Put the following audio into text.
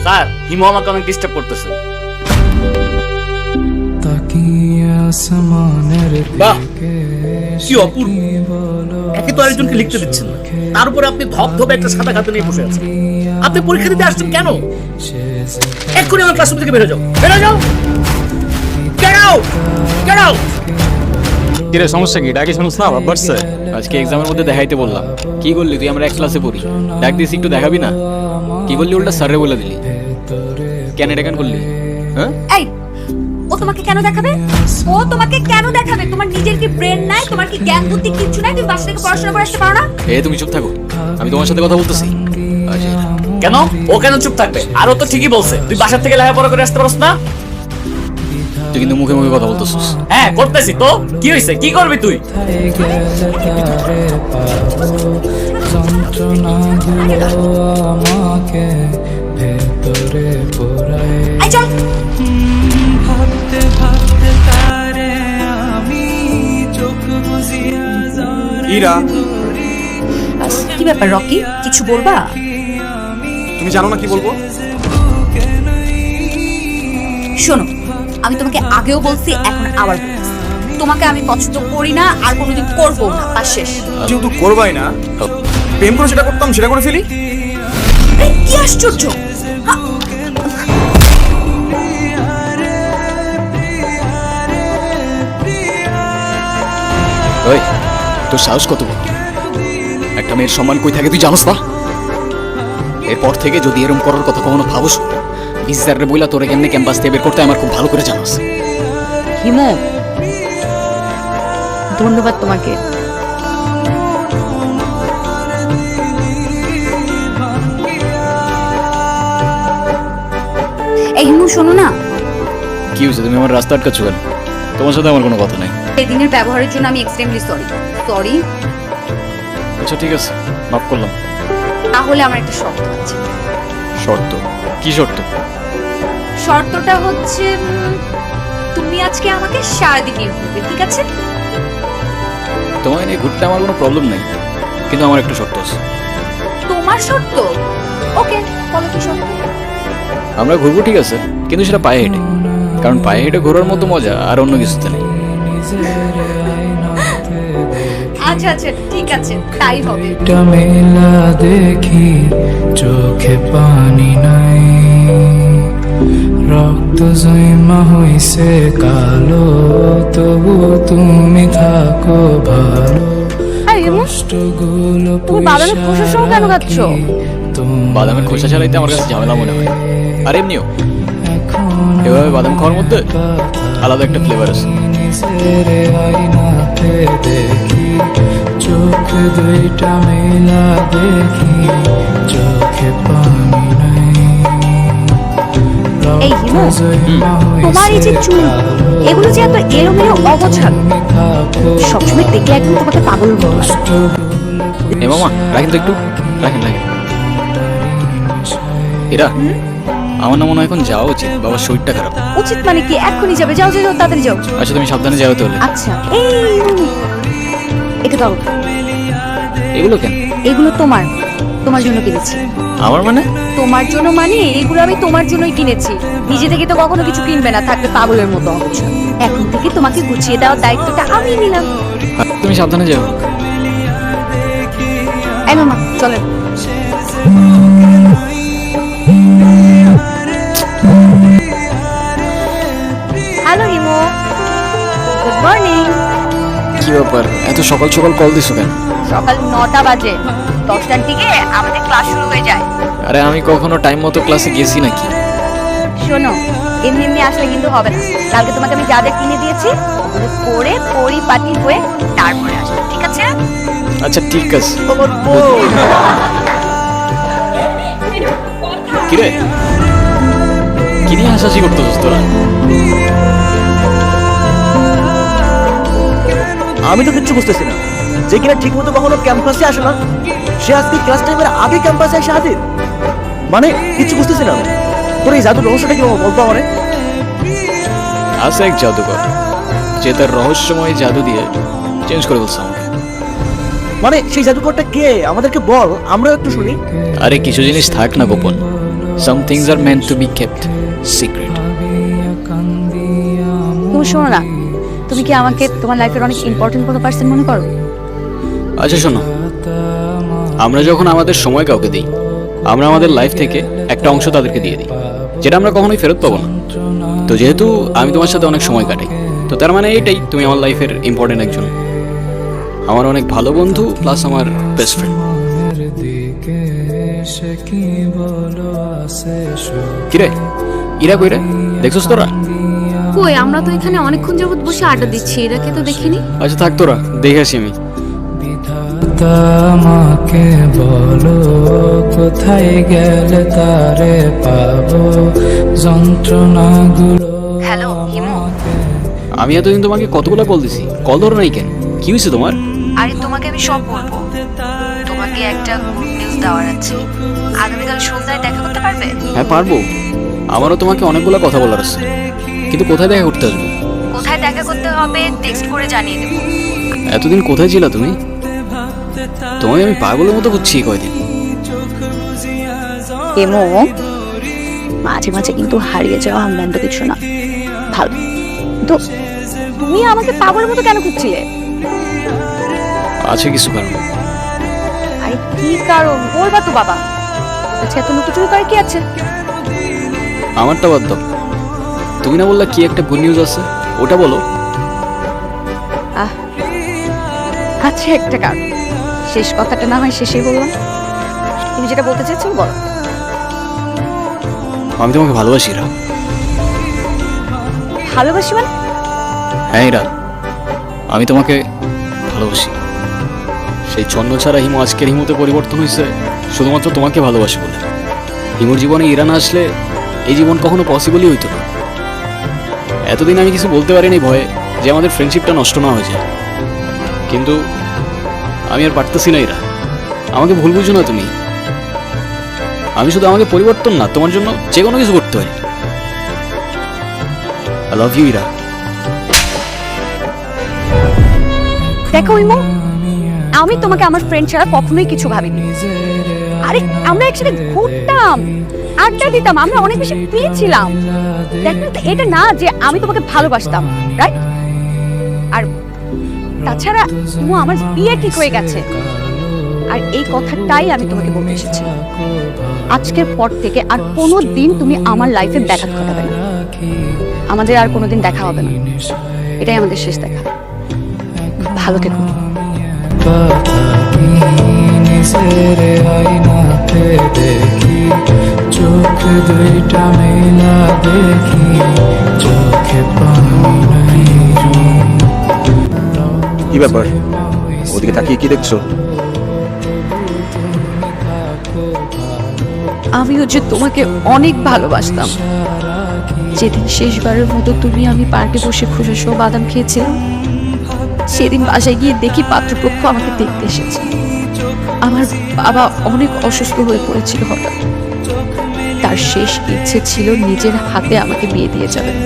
Sir Himu আমাকে অনেক disturb করতেছে। বাহ কি অপূর্ব, একে তো আরেকজনকে লিখতে দিচ্ছেন না, তার উপরে আপনি ধপধপে একটা সাদা খাতা নিয়ে বসে আছেন। আপনি পরীক্ষা দিতে আসছেন কেন? এক্ষুনি আমার ক্লাসরুম থেকে বেরো যাও, বেরো যাও, গেট আউট, গেট আউট। কিরে সমস্যা কি? ডাকি শুনুস না বাপ বাড়ছে। আজকে এক্সামের মধ্যে দেখাইতে বললাম, কি বললি তুই? আমরা এক ক্লাসে পড়ি, ডাক দিস একটু দেখাবি না? কি বললি উল্টা স্যারে বলে দিলি, কেন এটা কেন করলি? হ্যাঁ এই ও তোমাকে কেন দেখাবে? ও তোমাকে কেন দেখাবে? তোমার নিজের কি ব্রেন নাই? তোমার কি জ্ঞান বুদ্ধি কিছু নাই? তুমি বাসা থেকে পড়াশোনা করে আসতে পারো না? তুমি চুপ থাকো, আমি তোমার সাথে কথা বলতেছি। কেন ও কেন চুপ থাকবে? আর ও তো ঠিকই বলছে, তুই বাসার থেকে লেখাপড়া করে আসতে পারছ না। তুই কিন্তু মুখে মুখে কথা বলতেছিস। হ্যাঁ করতেছি তো, কি হয়েছে? কি করবি তুই? এই চল। ইরা, কি ব্যাপার রকি, কিছু বলবা? তুমি জানো না কি বলবো? শোনো, আমি তোমাকে আগেও বলছি, এখন আবার বলছি, তোমাকে আমি পছন্দ করি না আর কোনোদিন করবো না, বাস শেষ। যেহেতু করবাই না, প্রেম করে যেটা করতাম সেটা করে ফেলি। এই, কি আশ্চর্য! হা, ওই তোর সাহস কত বড়? একটা মেয়ের সম্মান কই থাকে তুই জানোস না? এরপর থেকে যদি এরকম করার কথা কখনো ভাবস, বিজারে বইলা তোরে কেমনে ক্যাম্পাস থেকে বের করতে আমার খুব ভালো করে জানাস। হিমু, ধন্যবাদ তোমাকে। এই হিমু শোনো না। কি হয়েছে? তুমি আমার রাস্তা আটকাচ্ছ কেন? তোমার সাথে আমার কোনো কথা নাই। এই দিনের ব্যবহারের জন্য আমি এক্সট্রিমলি সরি। সরি। আচ্ছা ঠিক আছে, মাফ করলাম। তাহলে আমার একটা শর্ত আছে। শর্ত? কি শর্ত? শর্তটা হচ্ছে তুমি আজকে আমাকে সারাদিন নিয়ে ঘুরবে, ঠিক আছে? তোমায় নিয়ে ঘুরতে আমার কোনো প্রবলেম নাই, কিন্তু আমার একটা শর্ত আছে। তোমার শর্ত? ওকে, বলো কি শর্ত? আমরা ঘুরবো ঠিক আছে, কিন্তু সেটা পায়ে হেঁটে, কারণ পায়ে হেঁটে ঘোরার মতো মজা আর অন্য কিছুতে নেই। আচ্ছা আচ্ছা ঠিক আছে, তাই হবে। মেলা দেখি চোখে পানি নাই, রক্ত জমা হইছে কালো, তবু তুমি থাকো ভালো। কষ্টগুলো তুমি বাদামের খোসা সহ কেন খাচ্ছ? বাদামের খোসা ছাড়াইতে আমার কাছে ঝামেলা মনে হয়, আর এমনিও এভাবে বাদাম খাওয়ার মধ্যে আলাদা একটা ফ্লেভার আছে। দেখি চোখ দুইটা মেলা দেখি চোখে পানি নাই। এই হিমু, তোমার এই যে চুল, এগুলো যে এত এলোমেলো অগোছালো, সবসময় দেখলে একদম তোমাকে পাগল মনে হয়। এ মামা রাখেন তো একটু, রাখেন রাখেন। এরা আমার না মনে হয় এখন যাওয়া উচিত, বাবার শরীরটা খারাপ। উচিত মানে কি? এক্ষুনি যাবে? যাও যাও যাও, তাড়াতাড়ি যাও। আচ্ছা তুমি সাবধানে যাও তাহলে। আচ্ছা এই এটা দাও। এগুলো কেন? এগুলো তোমার, তোমার জন্য কিনেছি। আমার মানে? তোমার জন্য মানে এগুলো আমি তোমার জন্যই কিনেছি। নিজে থেকে তো কখনো কিছু কিনবে না, থাকবে পাগলের মতো অবস্থা। এখন থেকে তোমাকে গুছিয়ে দেওয়ার দায়িত্বটা আমি নিলাম। তুমি সাবধানে যাও। এই মামা চলেন। Hello Himu, good morning. কি ব্যাপার এত সকাল সকাল কল দিছো কেন? সকাল 9টা বাজে, 10টার দিকে আমাদের ক্লাস শুরু হয়ে যায়। আরে আমি কখনো টাইম মতো ক্লাসে গেছি নাকি? শোনো, এমনি এমনি আসলে কিন্তু হবে না। কালকে তোমাকে আমি যা যা কিনে দিয়েছি ওগুলো পরে পরিপাটি হয়ে তারপরে আসবে, ঠিক আছে? আচ্ছা ঠিক আছে। ওর বউ। কিরে কি নিয়ে হাসাহাসি করতেছিস তোরা? আমি তো কিচ্ছু বুঝতেছি না, যে কিনা ঠিক মতো কখনো ক্যাম্পাসে আসে না, সে আজকে ক্লাস টাইমের আগে ক্যাম্পাসে এসে হাজির। মানে কিছু বুঝতেছি না আমি। তোর এই জাদুর রহস্যটা কি বলতো আমারে? আছে এক জাদুকর, যে তার রহস্যময় জাদু দিয়ে চেঞ্জ করে বলছে আমাকে। মানে সেই জাদুকরটা কে? আমাদেরকে বল, আমরাও একটু শুনি। আরে কিছু জিনিস থাক না গোপন, some things are meant to be kept secret. তুমি শোনো না, তুমি কি আমাকে তোমার লাইফের অনেক ইম্পর্টেন্ট কোনো পার্সন মনে করো? আচ্ছা শোনো, আমরা যখন আমাদের সময় কাউকে দিই, আমরা আমাদের লাইফ থেকে একটা অংশ তাদেরকে দিয়ে দিই, যেটা আমরা কখনোই ফেরত পাবো না। তো যেহেতু আমি তোমার সাথে অনেক সময় কাটাই, তো তার মানে এটাই তুমি আমার লাইফের ইম্পর্টেন্ট একজন, আমার অনেক ভালো বন্ধু প্লাস আমার বেস্ট ফ্রেন্ড। কিরে ইরা কই রে, দেখছস তোরা? কই, আমরা তো এখানে অনেকক্ষণ যাবত বসে আড্ডা দিচ্ছি, এরাকে তো দেখিনি। আচ্ছা থাক তোরা, দেখে আসি আমি। আমাকে বলো কোথায় গেলে তারে পাবো, যন্ত্রণাগুলো হ্যালো হিমু। আমি এতদিন তোমাকে কতগুলো কল দিছি, কল ধরো নাই কেন? কি হয়েছে তোমার? আরে তোমাকে আমি সব বলবো, তোমাকে একটা গুড নিউজ দেওয়ার আছে। আগামীকাল সন্ধ্যায় দেখা করতে পারবে? হ্যাঁ পারবো, আমারও তোমাকে অনেকগুলো কথা বলার আছে, কিন্তু কোথায় দেখা করতে আসবো? কোথায় দেখা করতে হবে টেক্সট করে জানিয়ে দেবো। এতদিন কোথায় ছিলা তুমি? তোমাকে আমি পাগলের মতো বুঝছি কয়দিন। হিমু, মাঝে মাঝে কিন্তু হারিয়ে যাওয়া আমদান্ত কিছু না, ভালো। তো তুমি আমাকে পাগলের মতো কেন খুঁজছিলে? আছে কিছু কারণ। আরে কি কারণ বলবা তো বাবা। আচ্ছা এত লুকোচুরি করে কি আছে? আমারটা বাদ দাও, তুমি না বললা কি একটা গুড নিউজ আছে, ওটা বলো। আচ্ছা একটা কারণ, শেষ কথাটা না হয় শেষেই বললাম। তুমি যেটা বলতে চাইছো বলো। আমি তোমাকে ভালোবাসি ইরা। ভালোবাসি মানে? হ্যাঁ ইরা, আমি তোমাকে ভালোবাসি। সেই ছন্ন ছাড়া হিমু আজকের হিমুতে পরিবর্তন হয়েছে শুধুমাত্র তোমাকে ভালোবাসি বলে। হিমুর জীবনে ইরা না আসলে এই জীবন কখনো পসিবলই হইতো না। এতদিন আমি কিছু বলতে পারিনি ভয়ে যে আমাদের ফ্রেন্ডশিপটা নষ্ট না হয়ে যায়, কিন্তু আমি আর পারতেছি না ইরা। আমাকে ভুল বুঝো না তুমি, আমি শুধু আমাকে পরিবর্তন না, তোমার জন্য যে কোনো কিছু করতে পারি। I love you Ira. দেখো ইমো, আমি তোমাকে আমার ফ্রেন্ড ছাড়া কখনোই কিছু ভাবিনি। আরে আমরা একসাথে ঘুরতাম, আড্ডা দিতাম, আমরা অনেক বেশি ফ্রি ছিলাম। দেখো এটা না যে আমি তোমাকে ভালোবাসতাম, রাইট? আর তাছাড়া ইমো, আমার বিয়ে ঠিক হয়ে গেছে, আর এই কথাটাই আমি তোমাকে বলতে এসেছি। আজকের পর থেকে আর কোনো দিন তুমি আমার লাইফে ব্যাঘাত ঘটাবে না। আমাদের আর কোনোদিন দেখা হবে না, এটাই আমাদের শেষ দেখা। ভালো থেকো। নিজের আয়নাতে দেখি, চোখ দুইটা মেলা দেখি, চোখে পানি নাই। কি ব্যাপার, ওদিকে তাকিয়ে কি দেখছো? আমিও যে তোমাকে অনেক ভালোবাসতাম। যেদিন শেষবারের মতো তুমি আমি পার্কে বসে খোসা বাদাম খেয়েছিলাম, সেদিন বাসায় গিয়ে দেখি পাত্রপক্ষ আমাকে দেখতে এসেছে। আমার বাবা অনেক অসুস্থ হয়ে পড়েছিল হঠাৎ। তার শেষ ইচ্ছে ছিল নিজের হাতে আমাকে বিয়ে দিয়ে যাবেন।